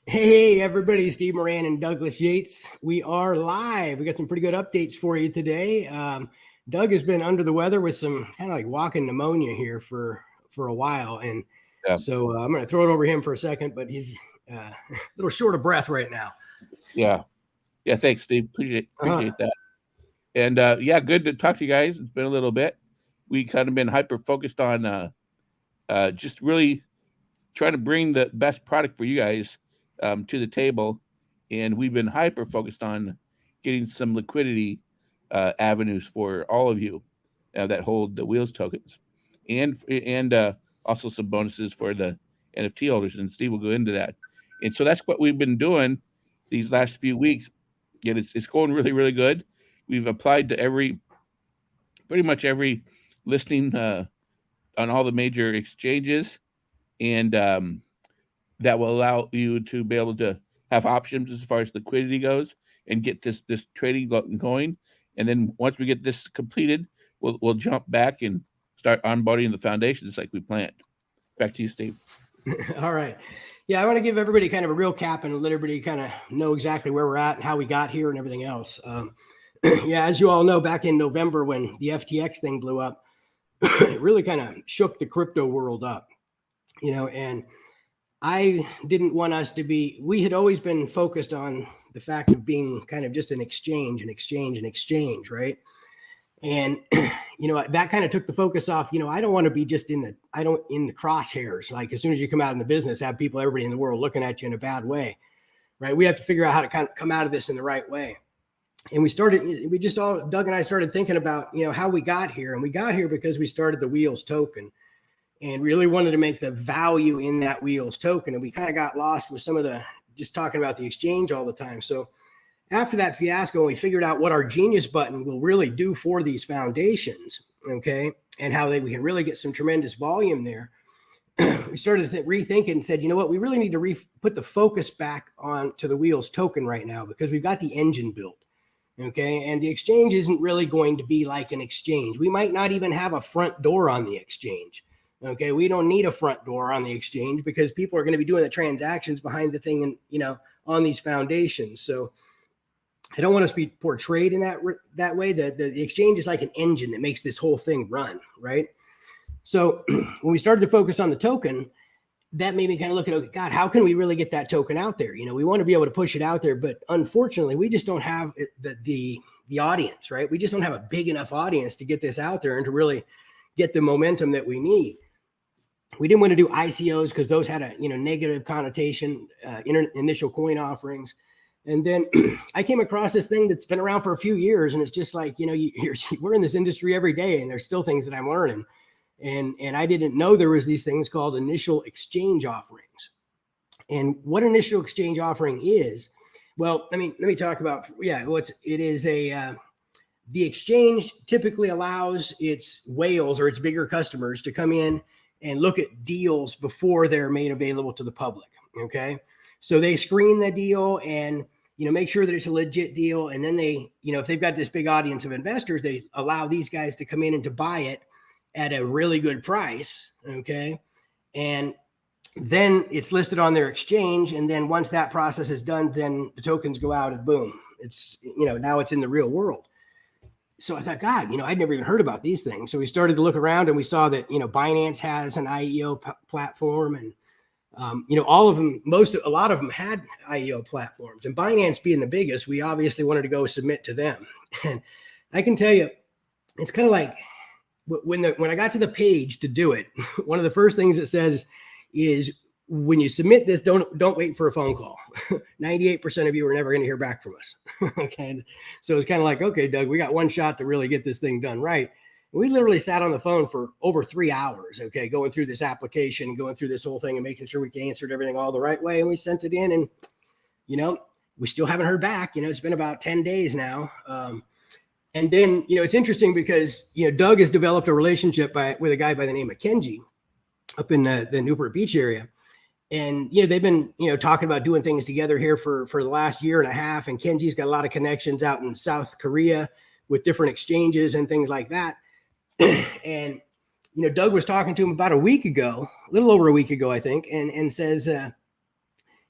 Hey, everybody, Steve Moran and Douglas Yates. We are live. We got some pretty good updates for you today. Doug has been under the weather with some kind of like walking pneumonia here for a while. And Yeah. so I'm going to throw it over him for a second, but he's a little short of breath right now. Yeah. Yeah. Thanks, Steve. Appreciate that. And yeah, good to talk to you guys. It's been a little bit. We kind of been hyper focused on just really trying to bring the best product for you guys to the table. And we've been hyper focused on getting some liquidity avenues for all of you that hold the wheels tokens, and also some bonuses for the NFT holders. And Steve will go into that. And so that's what we've been doing these last few weeks. Yet it's going really, really good. We've applied to pretty much every listing on all the major exchanges, and that will allow you to be able to have options as far as liquidity goes and get this trading going. And then once we get this completed, we'll jump back and start onboarding the foundations like we planned. Back to you, Steve. All right. Yeah, I want to give everybody kind of a real cap and let everybody kind of know exactly where we're at and how we got here and everything else. Yeah, as you all know, back in November when the FTX thing blew up, it really kind of shook the crypto world up, and I didn't want us to be, we had always been focused on the fact of being kind of just an exchange, right? And, that kind of took the focus off, I don't want to be just in the crosshairs. Like as soon as you come out in the business, have everybody in the world looking at you in a bad way, right? We have to figure out how to kind of come out of this in the right way. And Doug and I started thinking about, how we got here. And we got here because we started the Wheels token and really wanted to make the value in that Wheels token. And we kind of got lost with some of just talking about the exchange all the time. So after that fiasco, we figured out what our Genius button will really do for these foundations, okay, and how we can really get some tremendous volume there. We started rethinking and said, you know what, we really need to put the focus back on to the Wheels token right now because we've got the engine built. Okay. And the exchange isn't really going to be like an exchange. We might not even have a front door on the exchange. Okay. We don't need a front door on the exchange because people are going to be doing the transactions behind the thing and, on these foundations. So I don't want us to be portrayed in that way. The exchange is like an engine that makes this whole thing run. Right. So when we started to focus on the token, that made me kind of look at, okay, God, how can we really get that token out there? We want to be able to push it out there, but unfortunately, we just don't have the audience, right? We just don't have a big enough audience to get this out there and to really get the momentum that we need. We didn't want to do ICOs because those had a negative connotation, initial coin offerings. And then I came across this thing that's been around for a few years, and it's just like, we're in this industry every day, and there's still things that I'm learning. And I didn't know there was these things called initial exchange offerings. And what initial exchange offering is, well, let me talk about, the exchange typically allows its whales or its bigger customers to come in and look at deals before they're made available to the public. Okay. So they screen the deal and, make sure that it's a legit deal. And then they, if they've got this big audience of investors, they allow these guys to come in and to buy it at a really good price. Okay. And then it's listed on their exchange. And then once that process is done, then the tokens go out and boom, it's, now it's in the real world. So I thought, God, I'd never even heard about these things. So we started to look around and we saw that, Binance has an IEO platform and, all of them, a lot of them had IEO platforms, and Binance being the biggest, we obviously wanted to go submit to them. And I can tell you, it's kind of like, when I got to the page to do it, one of the first things it says is when you submit this, don't wait for a phone call. 98% of you are never going to hear back from us. Okay. So it's kind of like, okay, Doug, we got one shot to really get this thing done right. And we literally sat on the phone for over 3 hours. Okay. Going through this application, going through this whole thing and making sure we answered everything all the right way. And we sent it in and, we still haven't heard back. It's been about 10 days now. And then, it's interesting because, Doug has developed a relationship with a guy by the name of Kenji up in the Newport Beach area. And, they've been, talking about doing things together here for the last year and a half. And Kenji's got a lot of connections out in South Korea with different exchanges and things like that. And, Doug was talking to him about a week ago, a little over a week ago, I think, and says,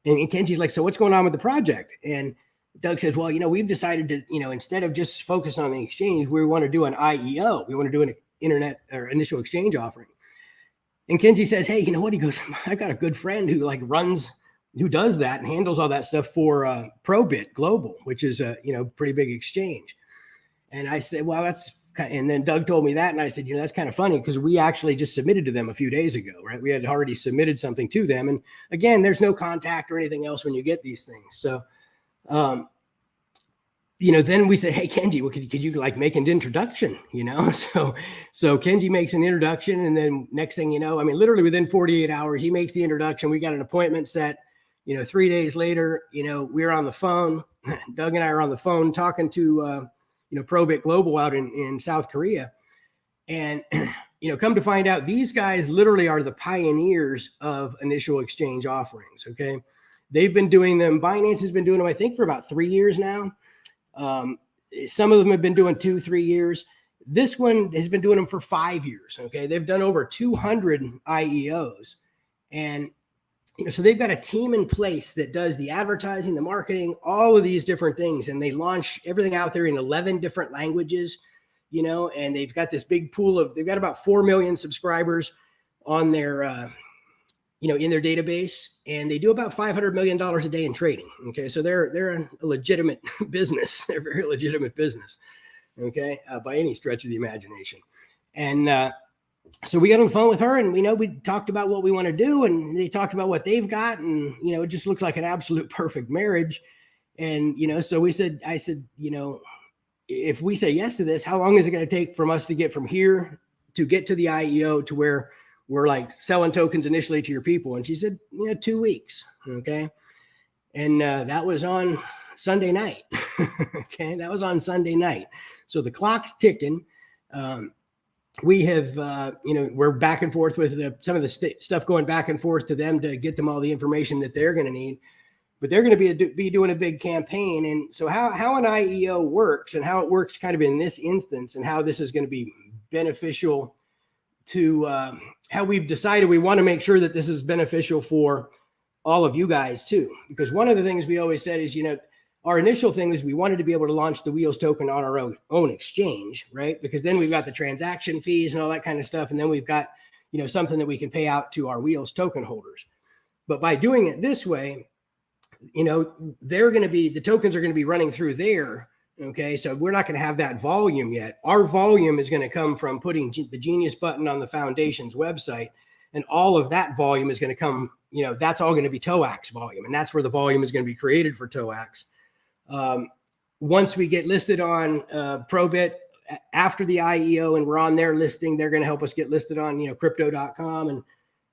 And Kenji's like, so what's going on with the project? And Doug says, well, we've decided to, instead of just focus on the exchange, we want to do an IEO. We want to do an internet or initial exchange offering. And Kenji says, hey, you know what? He goes, I got a good friend who does that and handles all that stuff for Probit Global, which is a, pretty big exchange. And I said, well, and then Doug told me that. And I said, that's kind of funny because we actually just submitted to them a few days ago, right? We had already submitted something to them. And again, there's no contact or anything else when you get these things. So, then we said, hey, Kenji, well, could you like make an introduction, So Kenji makes an introduction. And then next thing you know, literally within 48 hours, he makes the introduction. We got an appointment set, 3 days later, we're on the phone. Doug and I are on the phone talking to, Probit Global out in South Korea. And, come to find out, these guys literally are the pioneers of initial exchange offerings. Okay. They've been doing them. Binance has been doing them, I think, for about 3 years now. Some of them have been doing 2-3 years. This one has been doing them for 5 years. Okay. They've done over 200 IEOs. And, so they've got a team in place that does the advertising, the marketing, all of these different things. And they launch everything out there in 11 different languages, and they've got this big pool they've got about 4 million subscribers on their, in their database, and they do about $500 million a day in trading. Okay. So they're a legitimate business. They're a very legitimate business. Okay. By any stretch of the imagination. And, so we got on the phone with her and we talked about what we want to do and they talked about what they've got. And, it just looks like an absolute perfect marriage. And, so I said, if we say yes to this, how long is it going to take from us to get from here to get to the IEO to where we're like selling tokens initially to your people? And she said, 2 weeks. Okay. And that was on Sunday night. Okay. That was on Sunday night. So the clock's ticking. We have, we're back and forth with some of the stuff going back and forth to them to get them all the information that they're going to need, but they're going to be doing a big campaign. And so how an IEO works and how it works kind of in this instance and how this is going to be beneficial to how we've decided we want to make sure that this is beneficial for all of you guys too. Because one of the things we always said is, our initial thing is we wanted to be able to launch the Wheels token on our own exchange, right? Because then we've got the transaction fees and all that kind of stuff. And then we've got, something that we can pay out to our Wheels token holders. But by doing it this way, the tokens are going to be running through there. Okay. So we're not going to have that volume yet. Our volume is going to come from putting the Genius button on the foundation's website. And all of that volume is going to come, that's all going to be Toax volume. And that's where the volume is going to be created for Toax. Once we get listed on Probit after the IEO and we're on their listing, they're going to help us get listed on, crypto.com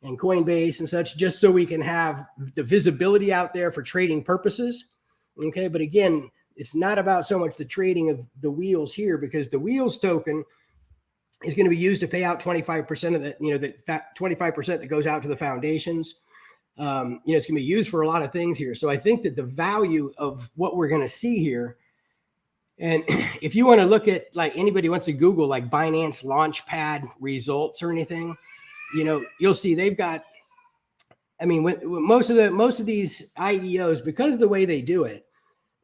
and Coinbase and such, just so we can have the visibility out there for trading purposes. Okay. But again, it's not about so much the trading of the Wheels here, because the Wheels token is going to be used to pay out 25% of the 25% that goes out to the foundations. It's going to be used for a lot of things here. So I think that the value of what we're going to see here, and if you want to look at, like, anybody wants to Google like Binance Launchpad results or anything, you'll see they've got, most of these IEOs, because of the way they do it,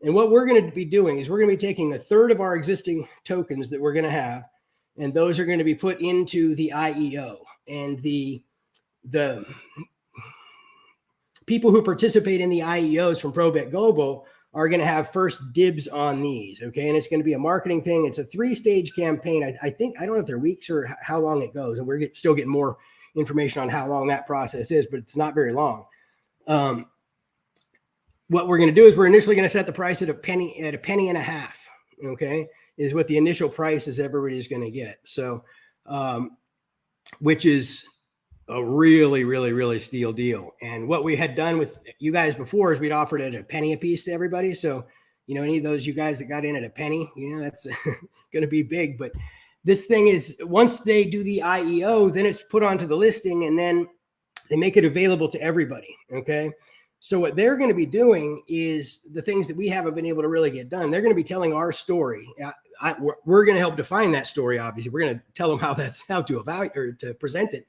and what we're going to be doing is we're going to be taking a third of our existing tokens that we're going to have, and those are going to be put into the IEO, and the people who participate in the IEOs from Probit Global are going to have first dibs on these. Okay. And it's going to be a marketing thing. It's a 3-stage campaign. I think, I don't know if they're weeks or how long it goes. And we're still getting more information on how long that process is, but it's not very long. What we're going to do is we're initially going to set the price at a penny and a half. Okay. Is what the initial price is everybody's going to get. So, which is a really, really, really steal deal. And what we had done with you guys before is we'd offered it a penny a piece to everybody. So, any of those you guys that got in at a penny, that's going to be big. But this thing is, once they do the IEO, then it's put onto the listing and then they make it available to everybody. Okay. So what they're going to be doing is the things that we haven't been able to really get done. They're going to be telling our story. We're going to help define that story. Obviously, we're going to tell them how to evaluate or to present it.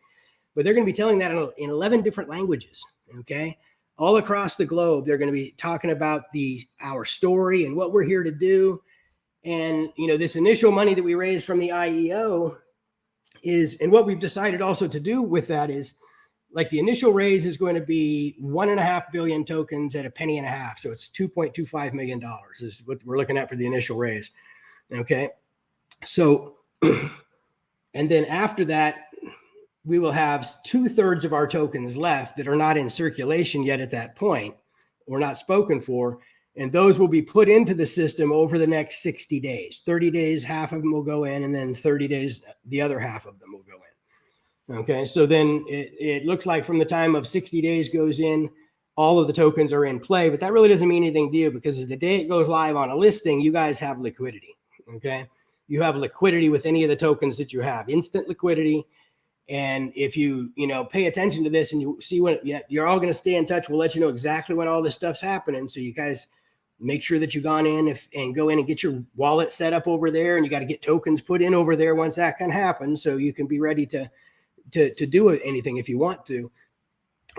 But they're going to be telling that in 11 different languages. Okay. all across the globe. They're going to be talking about our story and what we're here to do. And, this initial money that we raised from the IEO and what we've decided also to do with that is, like, the initial raise is going to be 1.5 billion tokens at $0.015. So it's $2.25 million is what we're looking at for the initial raise. Okay. So, and then after that, we will have 2/3 of our tokens left that are not in circulation yet at that point, or not spoken for. And those will be put into the system over the next 60 days. 30 days, half of them will go in, and then 30 days, the other half of them will go in. Okay, so then it looks like from the time of 60 days goes in, all of the tokens are in play, but that really doesn't mean anything to you, because as the day it goes live on a listing, you guys have liquidity. Okay, you have liquidity with any of the tokens that you have, instant liquidity. And if you pay attention to this and you see when you're all going to stay in touch, we'll let you know exactly when all this stuff's happening. So you guys make sure that you've gone in and go in and get your wallet set up over there, and you got to get tokens put in over there once that can happen, so you can be ready to do anything if you want to.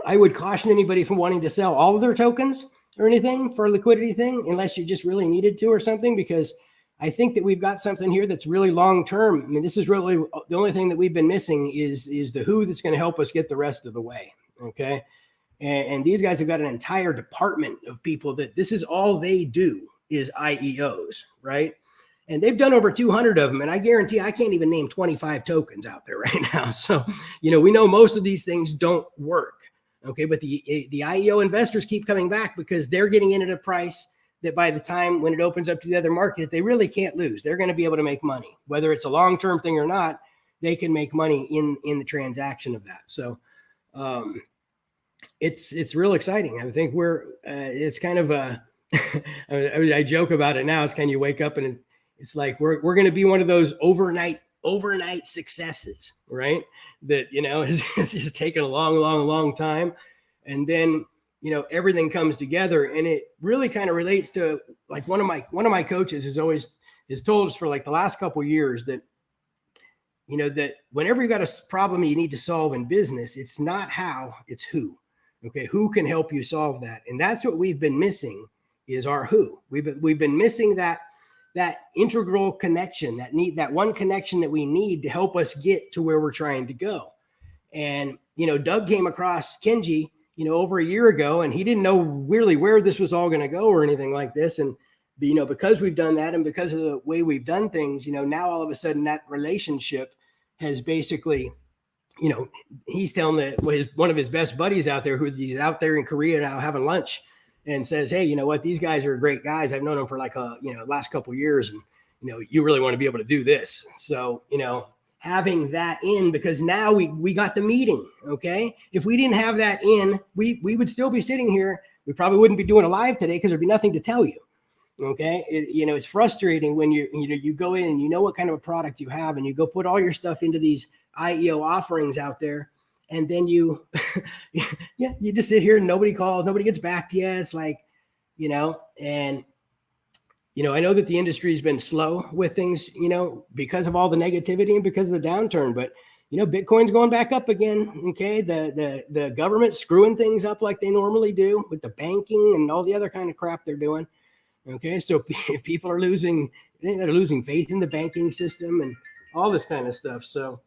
I would caution anybody from wanting to sell all of their tokens or anything for a liquidity thing, unless you just really needed to or something, because I think that we've got something here that's really long-term. I mean, this is really the only thing that we've been missing is the who that's going to help us get the rest of the way. Okay. And these guys have got an entire department of people that this is all they do is IEOs, right? And they've done over 200 of them. And I guarantee I can't even name 25 tokens out there right now. So, we know most of these things don't work. Okay. But the IEO investors keep coming back because they're getting in at a price that by the time when it opens up to the other market, they really can't lose. They're going to be able to make money, whether it's a long-term thing or not. They can make money in the transaction of that. So it's real exciting. I think it's kind of I joke about it now. It's kind of, you wake up and it's like we're going to be one of those overnight successes, right? That it's just taken a long time, and then everything comes together. And it really kind of relates to, like, one of my coaches has told us for like the last couple of years that that whenever you got a problem you need to solve in business, it's not how, it's who. Okay, who can help you solve that? And that's what we've been missing, is our who. We've been missing that integral connection, that one connection that we need to help us get to where we're trying to go. And Doug came across Kenji over a year ago, and he didn't know really where this was all going to go or anything like this. And because we've done that, and because of the way we've done things, now all of a sudden that relationship has basically, he's telling one of his best buddies out there, he's out there in Korea now having lunch, and says, hey, you know what? These guys are great guys. I've known them for like last couple of years, and you really want to be able to do this. So having that in, because now we got the meeting. Okay, if we didn't have that in, we would still be sitting here. We probably wouldn't be doing a live today because there'd be nothing to tell you. Okay, it's frustrating when you go in and what kind of a product you have, and you go put all your stuff into these IEO offerings out there, and then you just sit here and nobody calls, nobody gets back to you. It's like, and I know that the industry has been slow with things, because of all the negativity and because of the downturn, but Bitcoin's going back up again. Okay, the government's screwing things up like they normally do with the banking and all the other kind of crap they're doing. Okay, so people are losing faith in the banking system and all this kind of stuff. So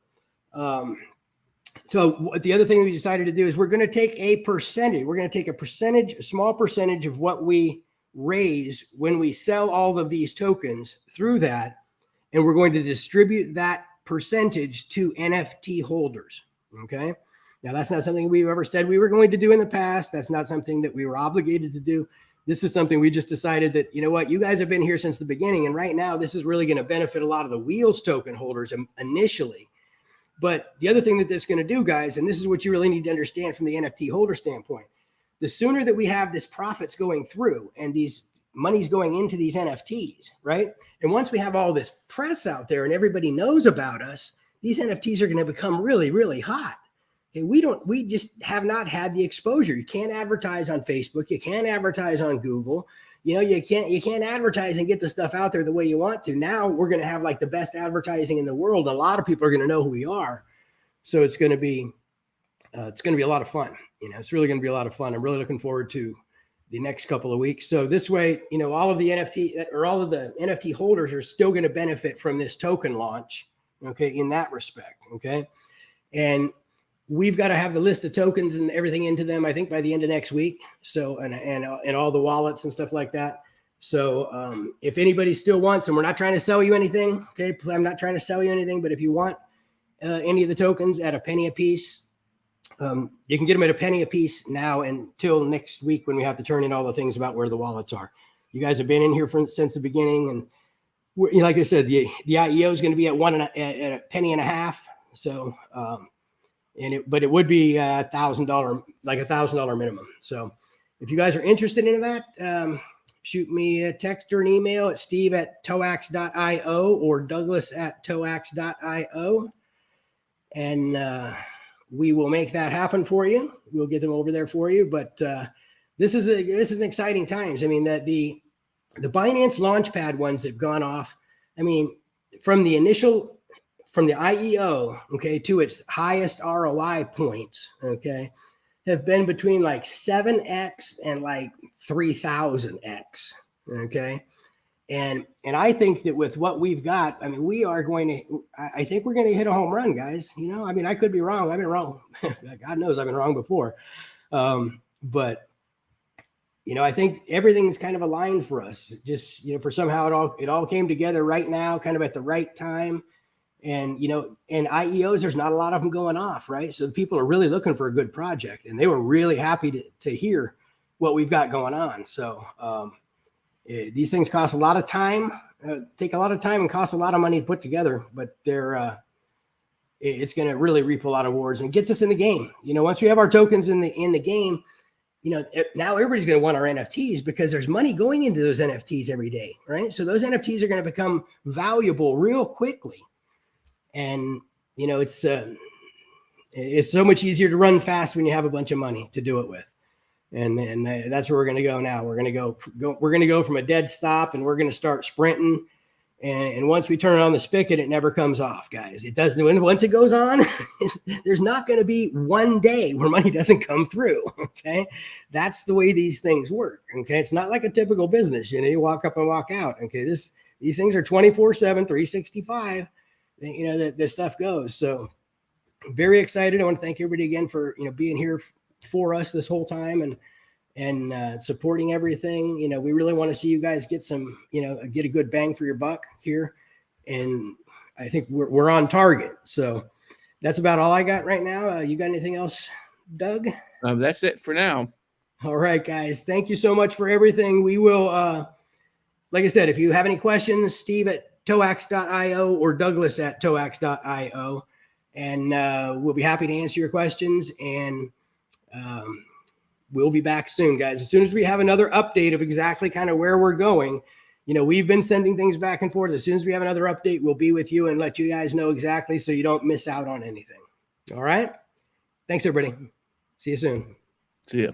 the other thing we decided to do is we're going to take a percentage. We're going to take a small percentage of what we raise when we sell all of these tokens through that, and we're going to distribute that percentage to NFT holders. Okay, now that's not something we've ever said we were going to do in the past. That's not something that we were obligated to do. This is something we just decided that, you guys have been here since the beginning, and right now this is really going to benefit a lot of the Wheels token holders initially. But the other thing that this is going to do, guys, and this is what you really need to understand from the NFT holder standpoint, the sooner that we have this profits going through and these monies going into these NFTs, right? And once we have all this press out there and everybody knows about us, these NFTs are going to become really, really hot. Okay, we just have not had the exposure. You can't advertise on Facebook. You can't advertise on Google. You can't advertise and get the stuff out there the way you want to. Now we're going to have like the best advertising in the world. A lot of people are going to know who we are. So it's going to be a lot of fun. it's really going to be a lot of fun. I'm really looking forward to the next couple of weeks. So this way, all of the NFT holders are still going to benefit from this token launch. Okay. In that respect. Okay. And we've got to have the list of tokens and everything into them, I think by the end of next week. So, and all the wallets and stuff like that. So if anybody still wants, and we're not trying to sell you anything. Okay. I'm not trying to sell you anything, but if you want any of the tokens at a penny a piece, you can get them at a penny a piece now until next week when we have to turn in all the things about where the wallets are. You guys have been in here since the beginning, and like I said, the IEO is going to be at a penny and a half. So, but it would be $1,000, like $1,000 minimum. So, if you guys are interested in that, shoot me a text or an email at steve@toax.io or douglas@toax.io, and we will make that happen for you. We'll get them over there for you. But this is an exciting times. I mean, that the Binance Launchpad ones that have gone off. I mean, from the IEO, okay, to its highest ROI points, okay, have been between like 7x and like 3,000x, okay. And I think that with what we've got, I mean, I think we're going to hit a home run, guys. I mean, I could be wrong. I've been wrong. God knows I've been wrong before. But, I think everything's kind of aligned for us. Just, for somehow it all came together right now, kind of at the right time. And, and IEOs, there's not a lot of them going off, right? So people are really looking for a good project, and they were really happy to hear what we've got going on. So, these things cost a lot of time, take a lot of time, and cost a lot of money to put together, but it's going to really reap a lot of rewards and gets us in the game. Once we have our tokens in the game, now everybody's going to want our NFTs because there's money going into those NFTs every day, right? So those NFTs are going to become valuable real quickly. And, it's so much easier to run fast when you have a bunch of money to do it with. And that's where we're going to go now. We're going to go from a dead stop, and we're going to start sprinting. And once we turn on the spigot, it never comes off, guys. It doesn't. Once it goes on, there's not going to be one day where money doesn't come through. Okay. That's the way these things work. Okay. It's not like a typical business. You walk up and walk out. Okay. These things are 24/7, 365. That this stuff goes. So very excited. I want to thank everybody again for, being here for us this whole time and supporting everything. We really want to see you guys get get a good bang for your buck here. And I think we're on target. So that's about all I got right now. You got anything else, Doug? That's it for now. All right, guys. Thank you so much for everything. We will, like I said, if you have any questions, steve@toax.io or douglas@toax.io, and we'll be happy to answer your questions. And we'll be back soon, guys. As soon as we have another update of exactly kind of where we're going, we've been sending things back and forth. As soon as we have another update, we'll be with you and let you guys know exactly so you don't miss out on anything. All right. Thanks, everybody. See you soon. See ya.